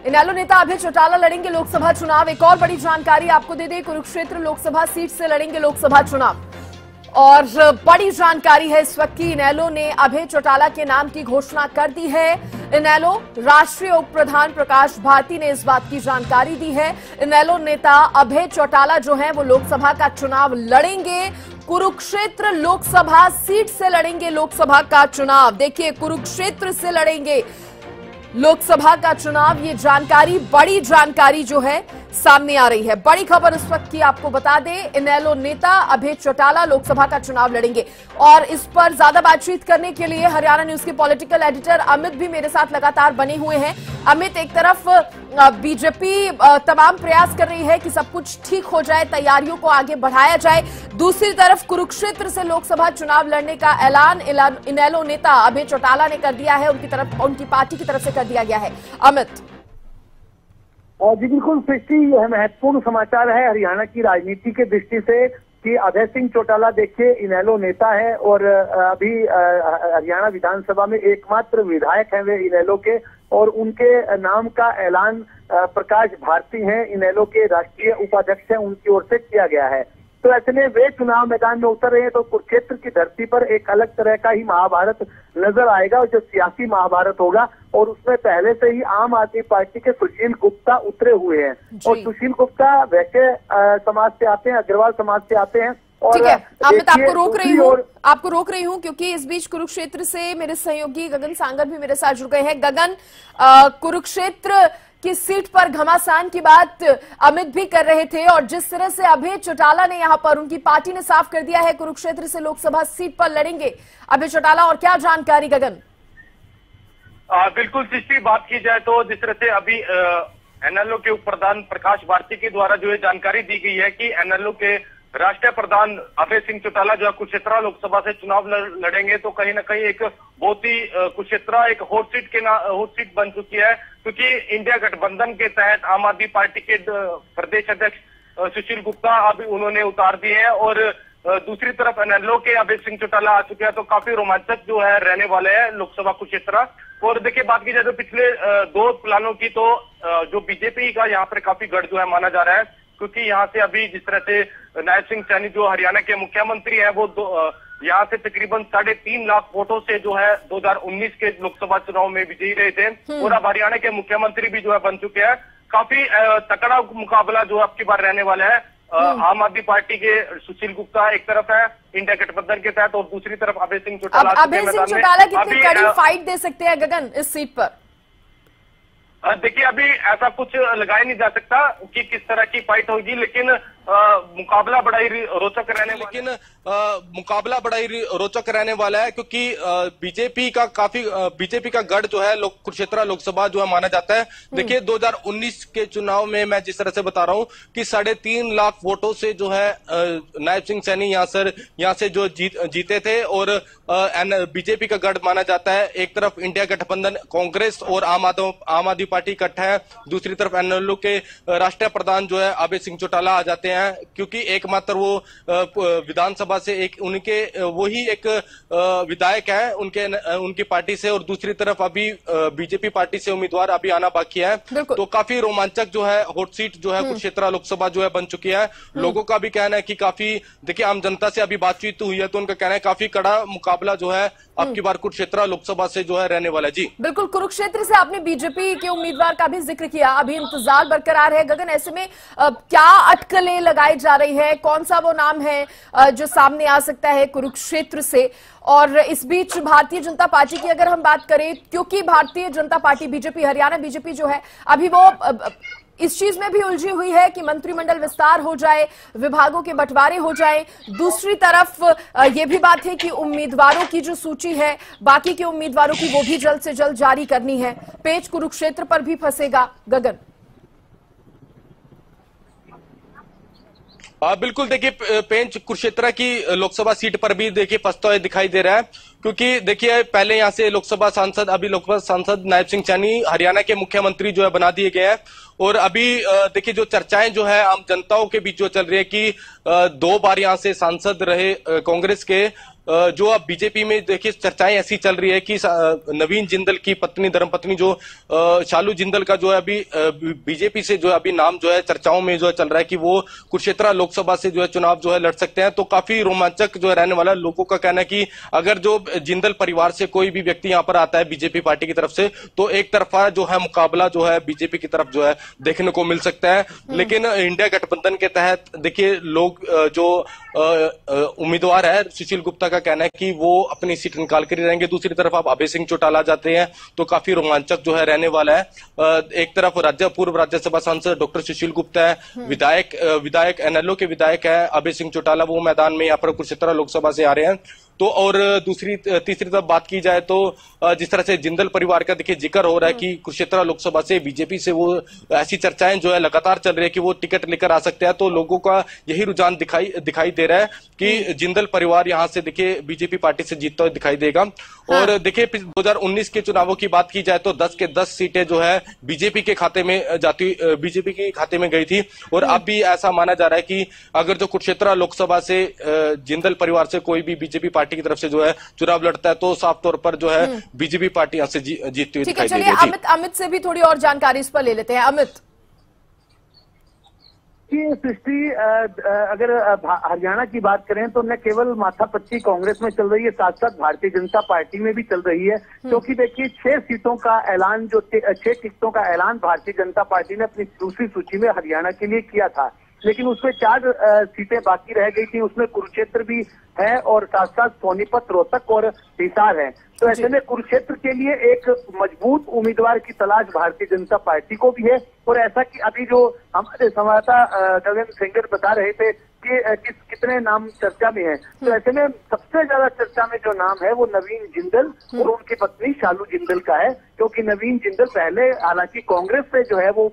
इनेलो नेता अभय चौटाला लड़ेंगे लोकसभा चुनाव। एक और बड़ी जानकारी आपको दे दें, कुरुक्षेत्र लोकसभा सीट से लड़ेंगे लोकसभा चुनाव। और बड़ी जानकारी है इस वक्त की, इनेलो ने अभय चौटाला के नाम की घोषणा कर दी है। इनेलो राष्ट्रीय उप प्रधान प्रकाश भारती ने इस बात की जानकारी दी है। इनेलो नेता अभय चौटाला जो है वो लोकसभा का चुनाव लड़ेंगे, कुरुक्षेत्र लोकसभा सीट से लड़ेंगे लोकसभा का चुनाव। देखिए, कुरुक्षेत्र से लड़ेंगे लोकसभा का चुनाव। ये जानकारी, बड़ी जानकारी जो है सामने आ रही है। बड़ी खबर इस वक्त की आपको बता दें, इनेलो नेता अभय चौटाला लोकसभा का चुनाव लड़ेंगे। और इस पर ज्यादा बातचीत करने के लिए हरियाणा न्यूज के पॉलिटिकल एडिटर अमित भी मेरे साथ लगातार बने हुए हैं। अमित, एक तरफ बीजेपी तमाम प्रयास कर रही है कि सब कुछ ठीक हो जाए, तैयारियों को आगे बढ़ाया जाए, दूसरी तरफ कुरुक्षेत्र से लोकसभा चुनाव लड़ने का ऐलान इनेलो नेता अभय चौटाला ने कर दिया है, उनकी पार्टी की तरफ से कर दिया गया है। अमित जी बिल्कुल सृष्टि, यह महत्वपूर्ण समाचार है हरियाणा की राजनीति के दृष्टि से कि अभय सिंह चौटाला देखिए इनेलो नेता है और अभी हरियाणा विधानसभा में एकमात्र विधायक हैं वे इनेलो के, और उनके नाम का ऐलान प्रकाश भारती हैं, इनेलो के राष्ट्रीय उपाध्यक्ष हैं, उनकी ओर से किया गया है। तो ऐसे में वे चुनाव मैदान में उतर रहे हैं तो कुरुक्षेत्र की धरती पर एक अलग तरह का ही महाभारत नजर आएगा, और जो सियासी महाभारत होगा, और उसमें पहले से ही आम आदमी पार्टी के सुशील गुप्ता उतरे हुए हैं। और सुशील गुप्ता वैश्य समाज से आते हैं, अग्रवाल समाज से आते हैं। ठीक है अमित, आपको रोक रही हूँ क्योंकि इस बीच कुरुक्षेत्र से मेरे सहयोगी गगन सांगर भी मेरे साथ जुड़ गए हैं। गगन, कुरुक्षेत्र की सीट पर घमासान की बात अमित भी कर रहे थे, और जिस तरह से अभय चौटाला ने यहां पर, उनकी पार्टी ने साफ कर दिया है कुरुक्षेत्र से लोकसभा सीट पर लड़ेंगे अभय चौटाला, और क्या जानकारी गगन? बिल्कुल सृष्टि, बात की जाए तो जिस तरह से अभी एनएलओ के उप प्रधान प्रकाश भारती के द्वारा जो है जानकारी दी गई है कि एनएलओ के राष्ट्रीय प्रधान अभय सिंह चौटाला जो है कुरुक्षेत्र लोकसभा से चुनाव लड़ेंगे, तो कहीं ना कहीं एक बहुत ही कुरुक्षेत्र एक हॉट सीट बन चुकी है, क्योंकि इंडिया गठबंधन के तहत आम आदमी पार्टी के प्रदेश अध्यक्ष सुशील गुप्ता अभी उन्होंने उतार दिए हैं, और दूसरी तरफ एनएलओ के अभय सिंह चौटाला आ चुके हैं। तो काफी रोमांचक जो है रहने वाले हैं लोकसभा कुरुक्षेत्र। और देखिए, बात की जाए तो पिछले दो प्लानों की, तो जो बीजेपी का यहाँ पर काफी गढ़ जो है माना जा रहा है, क्योंकि यहाँ से अभी जिस तरह से नायब सिंह सैनी जो हरियाणा के मुख्यमंत्री हैं, वो यहाँ से तकरीबन 3.5 लाख वोटों से जो है 2019 के लोकसभा चुनाव में विजयी रहे थे, और अब हरियाणा के मुख्यमंत्री भी जो है बन चुके हैं। काफी तकड़ा मुकाबला जो आपकी बार रहने वाला है। आम आदमी पार्टी के सुशील गुप्ता एक तरफ है इंडिया गठबंधन के तहत, और दूसरी तरफ अभय सिंह चौटाला। अभय सिंह चौटाला कितनी कड़ी फाइट दे सकते हैं गगन इस सीट पर? देखिए, अभी ऐसा कुछ लगाया नहीं जा सकता कि किस तरह की फाइट होगी, लेकिन मुकाबला बड़ा ही रोचक रहने वाला है, क्योंकि बीजेपी का गढ़ जो है कुरुक्षेत्र लोकसभा जो है माना जाता है। देखिए, 2019 के चुनाव में मैं जिस तरह से बता रहा हूं कि 3.5 लाख वोटों से जो है नायब सिंह सैनी यहाँ से जो जीते थे, और बीजेपी का गढ़ माना जाता है। एक तरफ इंडिया गठबंधन कांग्रेस और आम आदमी पार्टी इकट्ठा है, दूसरी तरफ एनएलओ के राष्ट्रीय प्रधान जो है अभय सिंह चौटाला आ जाते हैं, क्योंकि एकमात्र वो विधानसभा से वही एक विधायक है उनकी पार्टी से, और दूसरी तरफ अभी बीजेपी पार्टी से उम्मीदवार अभी आना बाकी है। तो काफी रोमांचक जो है हॉट सीट जो है कुरुक्षेत्र लोकसभा जो है बन चुकी है। लोगों का भी कहना है कि काफी, देखिए आम जनता से अभी बातचीत हुई है तो उनका कहना है काफी कड़ा मुकाबला जो है अब की बार कुरुक्षेत्र लोकसभा से जो है रहने वाला है। जी बिल्कुल, कुरुक्षेत्र से आपने बीजेपी के उम्मीदवार का भी जिक्र किया, अभी इंतजार बरकरार है। गगन, ऐसे में क्या अटकलें लगाई जा रही है, कौन सा वो नाम है जो सामने आ सकता है कुरुक्षेत्र से? और इस बीच भारतीय जनता पार्टी की अगर हम बात करें, क्योंकि Bharatiya Janata party BJP, Haryana BJP जो है अभी वो इस चीज में भी उलझी हुई है कि मंत्रिमंडल विस्तार हो जाए, विभागों के बंटवारे हो जाए। दूसरी तरफ ये भी बात है कि उम्मीदवारों की जो सूची है, बाकी के उम्मीदवारों की, वो भी जल्द से जल्द जारी करनी है। पेच कुरुक्षेत्र पर भी फंसेगा गगन? बिल्कुल, देखिए पेंच कुरुक्षेत्र की लोकसभा सीट पर भी देखिए फंसता हुआ दिखाई दे रहा है, क्योंकि देखिए पहले यहाँ से लोकसभा सांसद नायब सिंह सैनी हरियाणा के मुख्यमंत्री जो है बना दिए गए हैं, और अभी देखिए जो चर्चाएं जो है आम जनताओं के बीच जो चल रही है कि 2 बार यहाँ से सांसद रहे कांग्रेस के जो अब बीजेपी में देखिए चर्चाएं ऐसी चल रही है कि नवीन जिंदल की पत्नी, धर्मपत्नी जो शालू जिंदल का जो है अभी बीजेपी से जो है अभी नाम जो है चर्चाओं में जो है चल रहा है कि वो कुरुक्षेत्र लोकसभा से जो है चुनाव जो है लड़ सकते हैं। तो काफी रोमांचक जो है रहने वाला है। लोगों का कहना है कि अगर जो जिंदल परिवार से कोई भी व्यक्ति यहाँ पर आता है बीजेपी पार्टी की तरफ से, तो एक तरफा जो है मुकाबला जो है बीजेपी की तरफ जो है देखने को मिल सकता है। लेकिन इंडिया गठबंधन के तहत देखिए लोग जो उम्मीदवार है सुशील गुप्ता का कहना है कि वो अपनी सीट निकाल कर ही रहेंगे। दूसरी तरफ आप अभय सिंह चौटाला जाते हैं तो काफी रोमांचक जो है रहने वाला है। एक तरफ पूर्व राज्यसभा सांसद डॉक्टर सुशील गुप्ता है, विधायक एनएलओ के विधायक है अभय सिंह चौटाला, वो मैदान में यहाँ पर कुरुक्षेत्र लोकसभा से आ रहे हैं। तो और तीसरी तरफ बात की जाए तो जिस तरह से जिंदल परिवार का देखिए जिक्र हो रहा है कि कुरुक्षेत्र लोकसभा से बीजेपी से वो ऐसी चर्चाएं जो है लगातार चल रही है कि वो टिकट लेकर आ सकते हैं। तो लोगों का यही रुझान दिखाई दे रहा है कि जिंदल परिवार यहां से देखिए बीजेपी पार्टी से जीतता हुआ दिखाई देगा। और देखिए 2019 के चुनावों की बात की जाए तो 10 के 10 सीटें जो है बीजेपी के खाते में गई थी। और अब भी ऐसा माना जा रहा है कि अगर जो कुरुक्षेत्र लोकसभा से जिंदल परिवार से कोई भी बीजेपी पार्टी की तरफ से जो है चुनाव लड़ता है तो साफ तौर पर जो है बीजेपी पार्टी यहां से जीतती हुई दिखाई देगी। चलिए अमित से भी थोड़ी और जानकारी इस पर ले लेते हैं। अमित की सृष्टि, अगर हरियाणा की बात करें तो न केवल माथापच्ची कांग्रेस में चल रही है, साथ साथ भारतीय जनता पार्टी में भी चल रही है। क्योंकि देखिए 6 सीटों का ऐलान, जो 6 टिकटों का ऐलान भारतीय जनता पार्टी ने अपनी दूसरी सूची में हरियाणा के लिए किया था, लेकिन उसमें 4 सीटें बाकी रह गई थी। उसमें कुरुक्षेत्र भी है और साथ साथ सोनीपत, रोहतक और हिसार है। तो ऐसे में कुरुक्षेत्र के लिए एक मजबूत उम्मीदवार की तलाश भारतीय जनता पार्टी को भी है। और ऐसा कि अभी जो हमारे संवाददाता गगन सेंगर बता रहे थे कि कितने नाम चर्चा में है, तो ऐसे में सबसे ज्यादा चर्चा में जो नाम है वो नवीन जिंदल और उनकी पत्नी शालू जिंदल का है। क्योंकि नवीन जिंदल पहले हालांकि कांग्रेस से जो है वो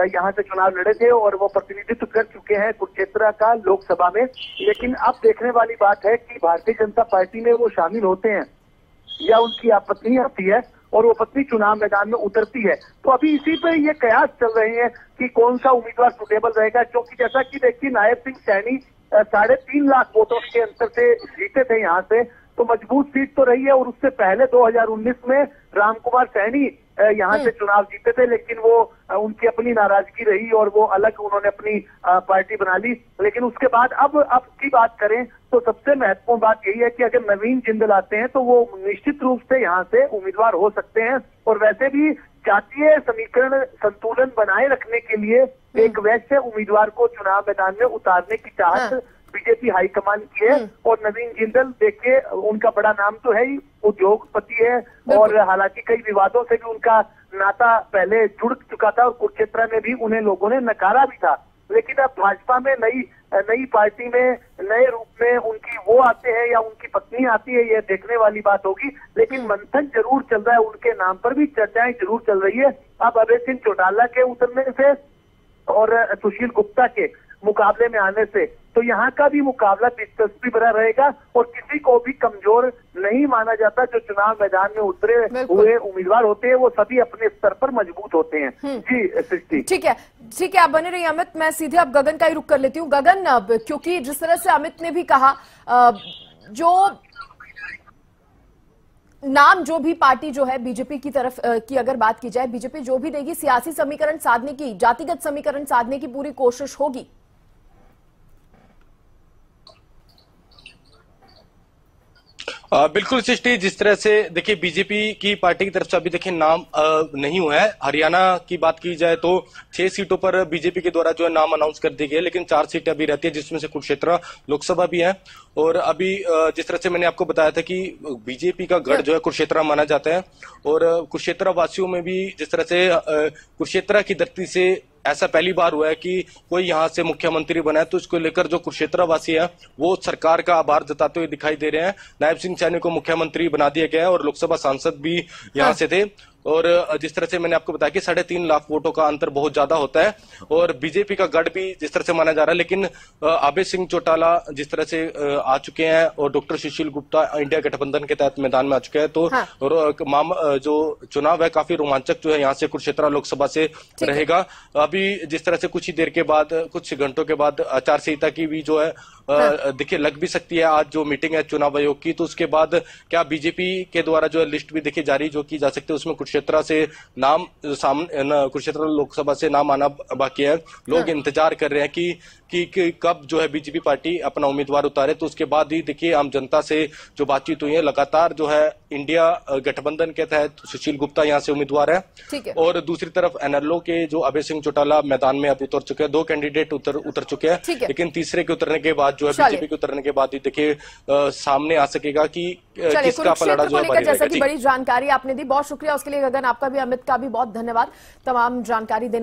यहाँ से चुनाव लड़े थे और वो प्रतिनिधित्व कर चुके हैं कुरुक्षेत्र का लोकसभा में। लेकिन अब देखने वाली बात है कि भारतीय जनता पार्टी में वो शामिल होते हैं या उनकी पत्नी आती है और वो पत्नी चुनाव मैदान में उतरती है। तो अभी इसी पे ये कयास चल रहे हैं कि कौन सा उम्मीदवार सुटेबल रहेगा। क्योंकि जैसा कि देखिए नायब सिंह सैनी 3.5 लाख वोटों के अंतर से जीते थे यहाँ से, तो मजबूत सीट तो रही है। और उससे पहले 2019 में रामकुमार सैनी यहाँ से चुनाव जीते थे, लेकिन वो उनकी अपनी नाराजगी रही और वो अलग उन्होंने अपनी पार्टी बना ली। लेकिन उसके बाद अब की बात करें तो सबसे महत्वपूर्ण बात यही है कि अगर नवीन जिंदल आते हैं तो वो निश्चित रूप से यहाँ से उम्मीदवार हो सकते हैं। और वैसे भी जातीय समीकरण संतुलन बनाए रखने के लिए एक वैसे उम्मीदवार को चुनाव मैदान में उतारने की चाहत बीजेपी हाईकमान की है। और नवीन जिंदल देखिए उनका बड़ा नाम तो है ही, उद्योगपति है और हालांकि कई विवादों से भी उनका नाता पहले जुड़ चुका था और कुरुक्षेत्र में भी उन्हें लोगों ने नकारा भी था। लेकिन अब भाजपा में नई पार्टी में नए रूप में उनकी वो आते हैं या उनकी पत्नी आती है, ये देखने वाली बात होगी। लेकिन मंथन जरूर चल रहा है, उनके नाम पर भी चर्चाएं जरूर चल रही है। अब अभय सिंह चौटाला के उतरने से और सुशील गुप्ता के मुकाबले में आने से तो यहाँ का भी मुकाबला दिलचस्पी भरा रहेगा और किसी को भी कमजोर नहीं माना जाता। जो चुनाव मैदान में उतरे हुए उम्मीदवार होते हैं वो सभी अपने स्तर पर मजबूत होते हैं। जी सृष्टि, ठीक है आप बने रहिए अमित। मैं सीधे अब गगन का ही रुख कर लेती हूँ। गगन, क्योंकि जिस तरह से अमित ने भी कहा, जो नाम जो भी पार्टी जो है बीजेपी की तरफ की अगर बात की जाए, बीजेपी जो भी देगी सियासी समीकरण साधने की, जातिगत समीकरण साधने की पूरी कोशिश होगी। बिल्कुल सृष्टि, जिस तरह से देखिए बीजेपी की पार्टी की तरफ से अभी देखिए नाम नहीं हुआ है। हरियाणा की बात की जाए तो 6 सीटों पर बीजेपी के द्वारा जो है नाम अनाउंस कर दिए गए, लेकिन 4 सीटें अभी रहती है जिसमें से कुरुक्षेत्र लोकसभा भी है। और अभी जिस तरह से मैंने आपको बताया था कि बीजेपी का गढ़ जो है कुरुक्षेत्र माना जाता है और कुरुक्षेत्र वासियों में भी जिस तरह से कुरुक्षेत्र की धरती से ऐसा पहली बार हुआ है कि कोई यहाँ से मुख्यमंत्री बना है, तो इसको लेकर जो कुरुक्षेत्र वासी है वो सरकार का आभार जताते हुए दिखाई दे रहे हैं। नायब सिंह सैनी को मुख्यमंत्री बना दिया गया है और लोकसभा सांसद भी यहाँ से थे। और जिस तरह से मैंने आपको बताया कि 3.5 लाख वोटों का अंतर बहुत ज्यादा होता है और बीजेपी का गढ़ भी जिस तरह से माना जा रहा है। लेकिन अभय सिंह चौटाला जिस तरह से आ चुके हैं और डॉक्टर सुशील गुप्ता इंडिया गठबंधन के तहत मैदान में आ चुके हैं, तो जो चुनाव है काफी रोमांचक जो है यहाँ से कुरुक्षेत्र लोकसभा से रहेगा। अभी जिस तरह से कुछ ही देर के बाद, कुछ घंटों के बाद आचार संहिता की भी जो है देखिए लग भी सकती है आज जो मीटिंग है चुनाव आयोग की, तो उसके बाद क्या बीजेपी के द्वारा जो है लिस्ट भी देखिए जारी जो की जा सकती है, उसमें कुरुक्षेत्र से नाम कुरुक्षेत्र लोकसभा से नाम आना बाकी है। लोग इंतजार कर रहे हैं कि कब जो है बीजेपी पार्टी अपना उम्मीदवार उतारे। तो उसके बाद ही देखिए आम जनता से जो बातचीत हुई है, लगातार जो है इंडिया गठबंधन के तहत सुशील गुप्ता यहाँ से उम्मीदवार है और दूसरी तरफ एनएलओ के जो अभय सिंह चौटाला मैदान में अभी उतर चुके हैं। 2 कैंडिडेट उतर चुके हैं, लेकिन तीसरे के उतरने के बाद जो है बीजेपी के उतरने के बाद ही देखिए सामने आ सकेगा कि किसका पलड़ा जो है। जैसा कि बड़ी जानकारी आपने दी, बहुत शुक्रिया उसके लिए गगन, आपका भी, अमित का भी बहुत धन्यवाद तमाम जानकारी देने